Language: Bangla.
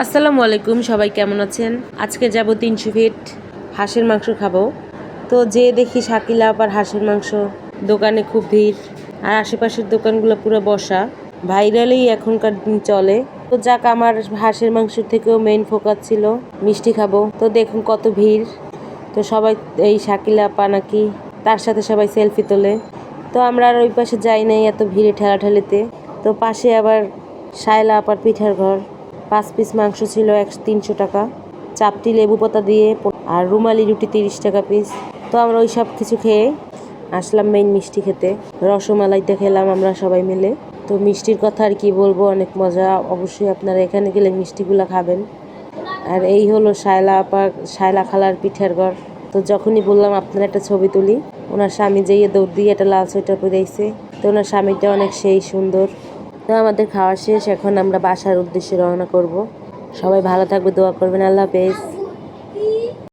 আসসালামু আলাইকুম, সবাই কেমন আছেন? আজকে যাব 300 ফিট হাঁসের মাংস খাবো। তো যে দেখি শাকিলা আবার হাঁসের মাংস দোকানে খুব ভিড়, আর আশেপাশের দোকানগুলো পুরো বসা, ভাইরালই এখনকার দিন চলে। তো যাক, আমার হাঁসের মাংসের থেকেও মেইন ফোকাস ছিল মিষ্টি খাবো। তো দেখুন কত ভিড়। তো সবাই এই শাকিলা আপা নাকি, তার সাথে সবাই সেলফি তোলে। তো আমরা আর ওই পাশে যাই নাই এত ভিড়ে ঠেলাঠেলিতে। তো পাশে আবার শায়লা আপার পিঠার ঘর, 5 পিস মাংস ছিল 300 টাকা, চাপটি লেবু পাতা দিয়ে, আর রুমালি রুটি 30 টাকা পিস। তো আমরা ওই সব কিছু খেয়ে আসলাম মেইন মিষ্টি খেতে। রসমালাইটা খেলাম আমরা সবাই মিলে। তো মিষ্টির কথা আর কি বলবো, অনেক মজা। অবশ্যই আপনারা এখানে গেলে মিষ্টিগুলো খাবেন। আর এই হলো শায়লা খালার পিঠার ঘর। তো যখনই বললাম আপনারা একটা ছবি তুলি, ওনার স্বামী যেয়ে দৌড় দিয়ে একটা লাল সোয়েটার পরে আইছে। তো ওনার স্বামীটা অনেক সেই সুন্দর। তো আমাদের খাওয়া শেষ, এখন আমরা বাসার উদ্দেশ্যে রওনা করব। সবাই ভালো থাকবে, দোয়া করবেন। আল্লাহ হাফেজ।